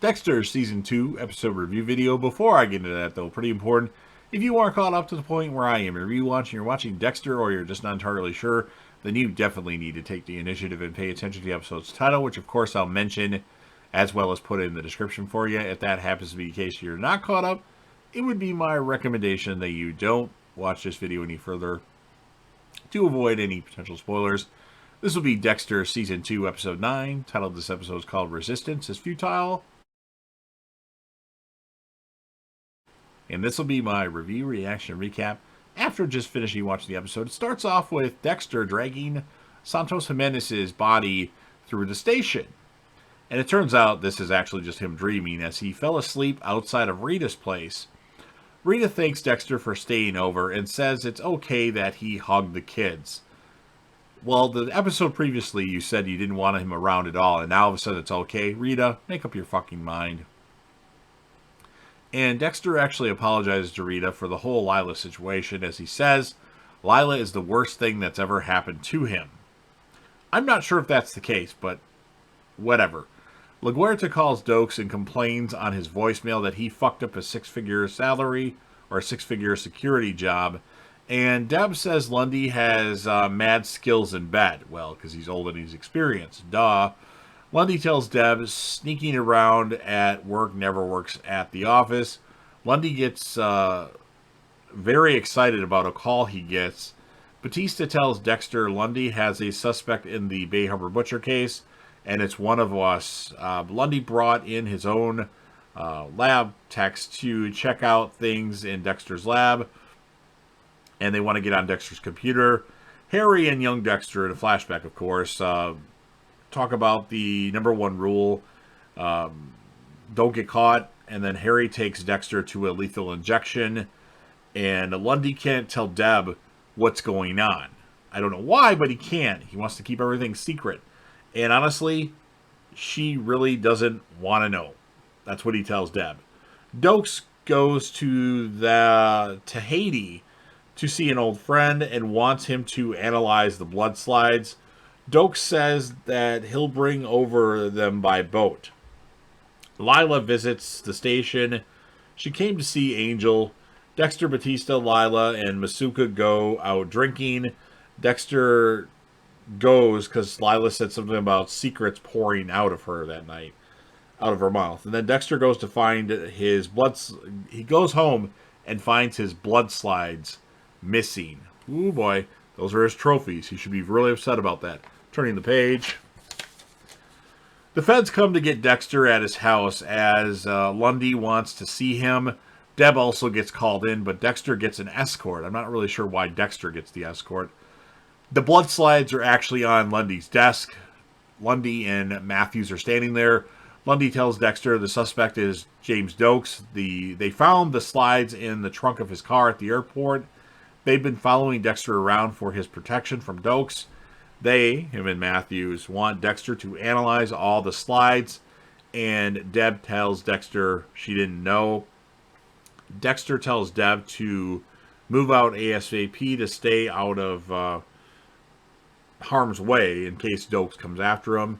Dexter Season 2 episode review video. Before I get into that, though, pretty important, if you aren't caught up to the point where I am, you're watching Dexter, or you're just not entirely sure, then you definitely need to take the initiative and pay attention to the episode's title, which of course I'll mention as well as put it in the description for you. If that happens to be the case, you're not caught up, it would be my recommendation that you don't watch this video any further to avoid any potential spoilers. This will be Dexter Season 2, Episode 9. Title of this episode is called Resistance is Futile. And this will be my review, reaction, recap after just finishing watching the episode. It starts off with Dexter dragging Santos Jimenez's body through the station. And it turns out this is actually just him dreaming, as he fell asleep outside of Rita's place. Rita thanks Dexter for staying over and says it's okay that he hugged the kids. Well, the episode previously you said you didn't want him around at all, and now all of a sudden it's okay. Rita, make up your fucking mind. And Dexter actually apologizes to Rita for the whole Lila situation, as he says Lila is the worst thing that's ever happened to him. I'm not sure if that's the case, but whatever. LaGuerta calls Dokes and complains on his voicemail that he fucked up a six-figure salary or a six-figure security job. And Deb says Lundy has mad skills in bed. Well, because he's old and he's experienced. Duh. Lundy tells Deb sneaking around at work never works at the office. Lundy gets very excited about a call he gets. Batista tells Dexter Lundy has a suspect in the Bay Harbor Butcher case, and it's one of us. Lundy brought in his own lab techs to check out things in Dexter's lab, and they want to get on Dexter's computer. Harry and young Dexter, in a flashback, of course, talk about the number one rule, don't get caught, and then Harry takes Dexter to a lethal injection, and Lundy can't tell Deb what's going on. I don't know why, but he can't. He wants to keep everything secret. And honestly, she really doesn't want to know. That's what he tells Deb. Dokes goes to Haiti to see an old friend and wants him to analyze the blood slides. Dokes says that he'll bring over them by boat. Lila visits the station. She came to see Angel. Dexter, Batista, Lila, and Masuka go out drinking. Dexter goes because Lila said something about secrets pouring out of her that night, out of her mouth. And then Dexter goes to find his blood. He goes home and finds his blood slides missing. Ooh boy, those are his trophies. He should be really upset about that. Turning the page. The feds come to get Dexter at his house as Lundy wants to see him. Deb also gets called in, but Dexter gets an escort. I'm not really sure why Dexter gets the escort. The blood slides are actually on Lundy's desk. Lundy and Matthews are standing there. Lundy tells Dexter the suspect is James Dokes. They found the slides in the trunk of his car at the airport. They've been following Dexter around for his protection from Dokes. Him and Matthews, want Dexter to analyze all the slides, and Deb tells Dexter she didn't know. Dexter tells Deb to move out ASAP to stay out of harm's way in case Dokes comes after him.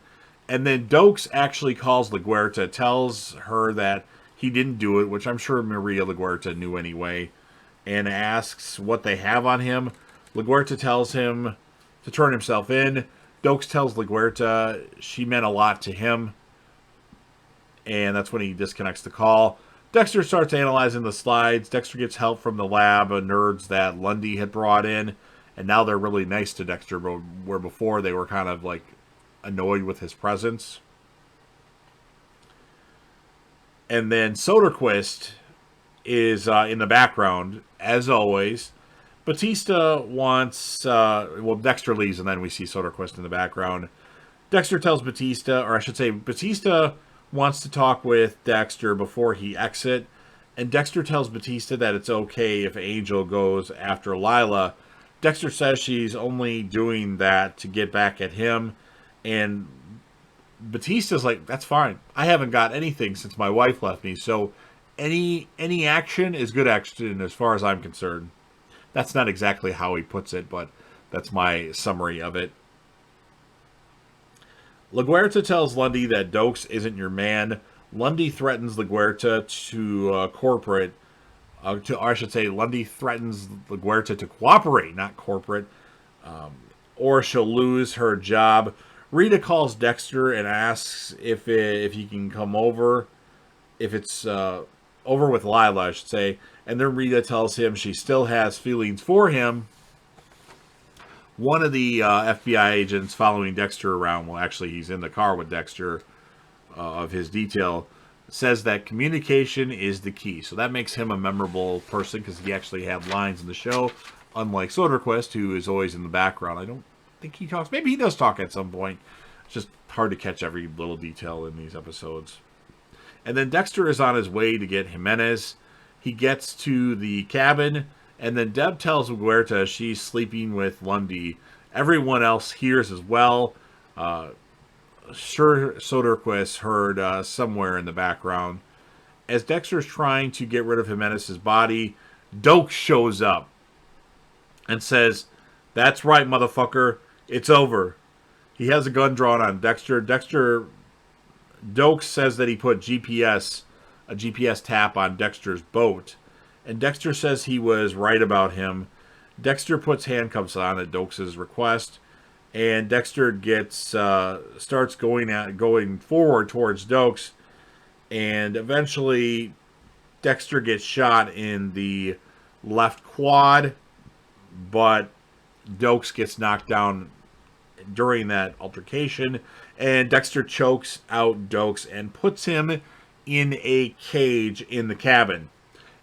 And then Dokes actually calls LaGuerta, tells her that he didn't do it, which I'm sure Maria LaGuerta knew anyway, and asks what they have on him. LaGuerta tells him to turn himself in. Dokes tells LaGuerta she meant a lot to him, and that's when he disconnects the call. Dexter starts analyzing the slides. Dexter gets help from the lab nerds that Lundy had brought in, and now they're really nice to Dexter, where before they were kind of like annoyed with his presence. And then Soderquist is in the background, as always. Batista wants... Dexter leaves, and then we see Soderquist in the background. Dexter tells Batista, or I should say, Batista wants to talk with Dexter before he exit, and Dexter tells Batista that it's okay if Angel goes after Lila. Dexter says she's only doing that to get back at him, and Batista's like, that's fine. I haven't got anything since my wife left me, so any action is good action as far as I'm concerned. That's not exactly how he puts it, but that's my summary of it. LaGuerta tells Lundy that Dokes isn't your man. Lundy threatens LaGuerta to corporate, or I should say, Lundy threatens LaGuerta to cooperate, not corporate, or she'll lose her job. Rita calls Dexter and asks if he can come over, if it's over with Lila, I should say. And then Rita tells him she still has feelings for him. One of the FBI agents following Dexter around, well, actually, he's in the car with Dexter of his detail, says that communication is the key. So that makes him a memorable person because he actually had lines in the show, unlike Soderquist, who is always in the background. I don't think he talks. Maybe he does talk at some point. It's just hard to catch every little detail in these episodes. And then Dexter is on his way to get Jimenez. He gets to the cabin, and then Deb tells Huerta she's sleeping with Lundy. Everyone else hears as well. Sure, Soderquist heard somewhere in the background. As Dexter's trying to get rid of Jimenez's body, Doak shows up and says, "That's right, motherfucker. It's over." He has a gun drawn on Dexter. Doak says that he put a GPS tap on Dexter's boat. And Dexter says he was right about him. Dexter puts handcuffs on at Doak's request. And Dexter starts going forward towards Doak's. And eventually, Dexter gets shot in the left quad. But Doak's gets knocked down during that altercation. And Dexter chokes out Doak's and puts him in a cage in the cabin.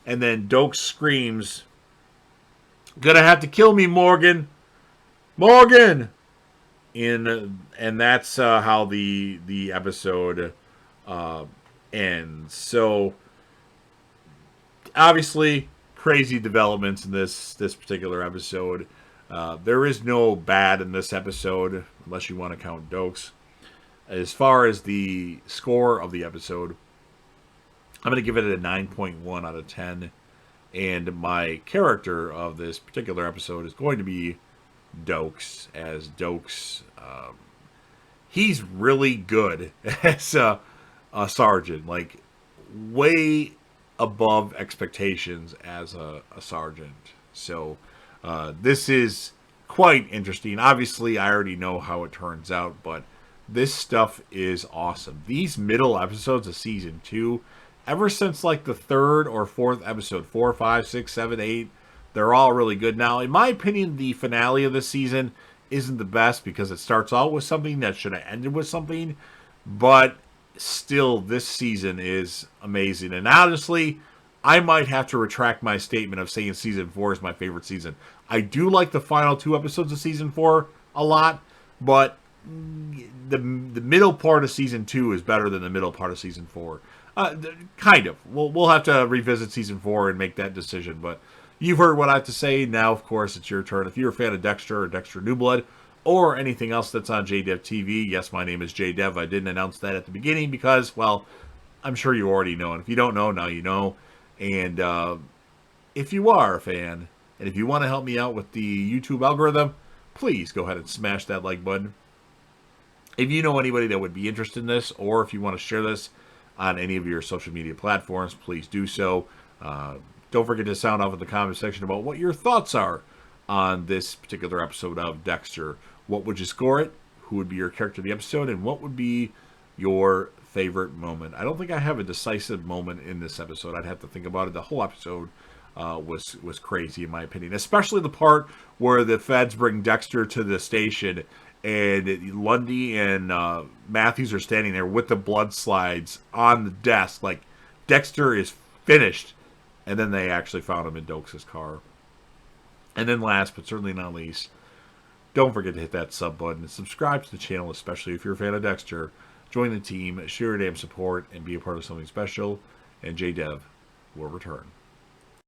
And then Doak screams, "Gonna have to kill me, Morgan! Morgan!" And that's how the episode ends. So, obviously, crazy developments in this particular episode. There is no bad in this episode, unless you want to count Doak's. As far as the score of the episode, I'm going to give it a 9.1 out of 10. And my character of this particular episode is going to be Doak's, as Doak's, he's really good as a sergeant, like way above expectations as a sergeant. So this is quite interesting. Obviously, I already know how it turns out, but this stuff is awesome. These middle episodes of season 2, ever since like the 3rd or 4th episode, 4, 5, 6, 7, 8, they're all really good. Now, in my opinion, the finale of this season isn't the best because it starts out with something that should have ended with something. But still, this season is amazing. And honestly, I might have to retract my statement of saying season 4 is my favorite season. I do like the final 2 episodes of season 4 a lot, but the middle part of season 2 is better than the middle part of season 4. Kind of. We'll have to revisit season 4 and make that decision. But you've heard what I have to say. Now, of course, it's your turn. If you're a fan of Dexter or Dexter New Blood or anything else that's on JDev TV, yes, my name is JDev. I didn't announce that at the beginning because, well, I'm sure you already know. And if you don't know, now you know. And if you are a fan, and if you want to help me out with the YouTube algorithm, please go ahead and smash that like button. If you know anybody that would be interested in this, or if you want to share this on any of your social media platforms, please do so. Don't forget to sound off in the comment section about what your thoughts are on this particular episode of Dexter. What would you score it? Who would be your character of the episode? And what would be your favorite moment? I don't think I have a decisive moment in this episode. I'd have to think about it. The whole episode was crazy in my opinion, especially the part where the feds bring Dexter to the station and Lundy and Matthews are standing there with the blood slides on the desk. Like, Dexter is finished. And then they actually found him in Doak's car. And then last, but certainly not least, don't forget to hit that sub button and subscribe to the channel, especially if you're a fan of Dexter. Join the team, share your damn support, and be a part of something special. And JDev will return.